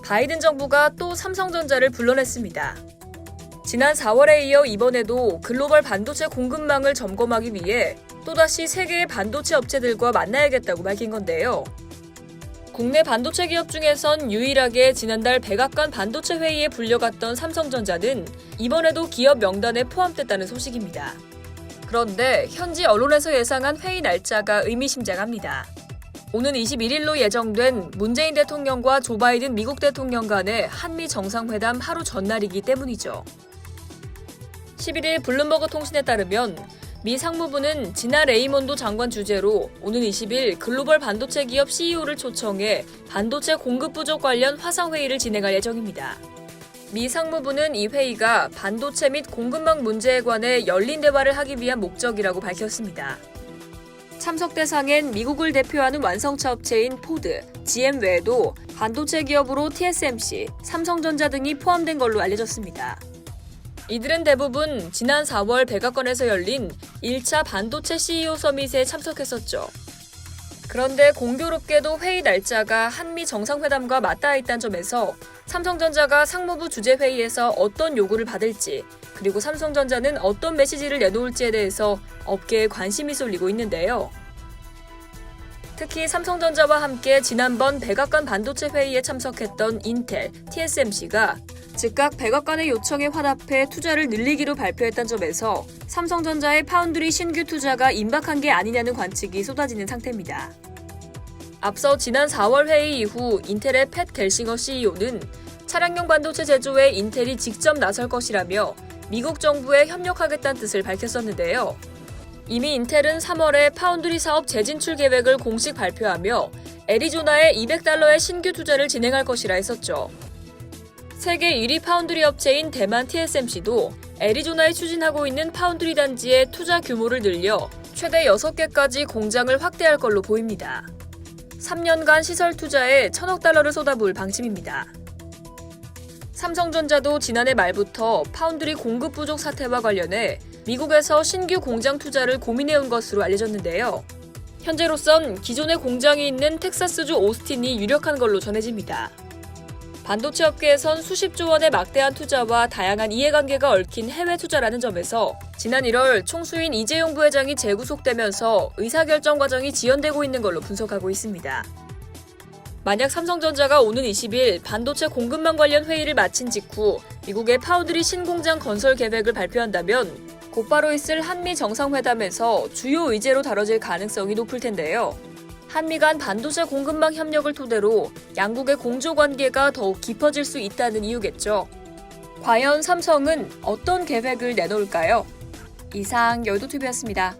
바이든 정부가 또 삼성전자를 불러냈습니다. 지난 4월에 이어 이번에도 글로벌 반도체 공급망을 점검하기 위해 또다시 세계의 반도체 업체들과 만나야겠다고 밝힌 건데요. 국내 반도체 기업 중에선 유일하게 지난달 백악관 반도체 회의에 불려갔던 삼성전자는 이번에도 기업 명단에 포함됐다는 소식입니다. 그런데 현지 언론에서 예상한 회의 날짜가 의미심장합니다. 오는 21일로 예정된 문재인 대통령과 조 바이든 미국 대통령 간의 한미 정상회담 하루 전날이기 때문이죠. 11일 블룸버그 통신에 따르면 미 상무부는 지나 레이몬도 장관 주재로 오는 20일 글로벌 반도체 기업 CEO를 초청해 반도체 공급 부족 관련 화상회의를 진행할 예정입니다. 미 상무부는 이 회의가 반도체 및 공급망 문제에 관해 열린 대화를 하기 위한 목적이라고 밝혔습니다. 참석 대상엔 미국을 대표하는 완성차 업체인 포드, GM 외에도 반도체 기업으로 TSMC, 삼성전자 등이 포함된 걸로 알려졌습니다. 이들은 대부분 지난 4월 백악관에서 열린 1차 반도체 CEO 서밋에 참석했었죠. 그런데 공교롭게도 회의 날짜가 한미 정상회담과 맞닿아 있다는 점에서 삼성전자가 상무부 주재회의에서 어떤 요구를 받을지, 그리고 삼성전자는 어떤 메시지를 내놓을지에 대해서 업계에 관심이 쏠리고 있는데요. 특히 삼성전자와 함께 지난번 백악관 반도체 회의에 참석했던 인텔, TSMC가 즉각 백악관의 요청에 화답해 투자를 늘리기로 발표했다는 점에서 삼성전자의 파운드리 신규 투자가 임박한 게 아니냐는 관측이 쏟아지는 상태입니다. 앞서 지난 4월 회의 이후 인텔의 팻 겔싱어 CEO는 차량용 반도체 제조에 인텔이 직접 나설 것이라며 미국 정부에 협력하겠다는 뜻을 밝혔었는데요. 이미 인텔은 3월에 파운드리 사업 재진출 계획을 공식 발표하며 애리조나에 $200의 신규 투자를 진행할 것이라 했었죠. 세계 1위 파운드리 업체인 대만 TSMC도 애리조나에 추진하고 있는 파운드리 단지의 투자 규모를 늘려 최대 6개까지 공장을 확대할 걸로 보입니다. 3년간 시설 투자에 $1,000억 쏟아부을 방침입니다. 삼성전자도 지난해 말부터 파운드리 공급 부족 사태와 관련해 미국에서 신규 공장 투자를 고민해온 것으로 알려졌는데요. 현재로선 기존의 공장이 있는 텍사스주 오스틴이 유력한 걸로 전해집니다. 반도체 업계에선 수십조 원의 막대한 투자와 다양한 이해관계가 얽힌 해외 투자라는 점에서 지난 1월 총수인 이재용 부회장이 재구속되면서 의사결정 과정이 지연되고 있는 걸로 분석하고 있습니다. 만약 삼성전자가 오는 20일 반도체 공급망 관련 회의를 마친 직후 미국의 파운드리 신공장 건설 계획을 발표한다면 곧바로 있을 한미 정상회담에서 주요 의제로 다뤄질 가능성이 높을 텐데요. 한미 간 반도체 공급망 협력을 토대로 양국의 공조관계가 더욱 깊어질 수 있다는 이유겠죠. 과연 삼성은 어떤 계획을 내놓을까요? 이상 여의도TV였습니다.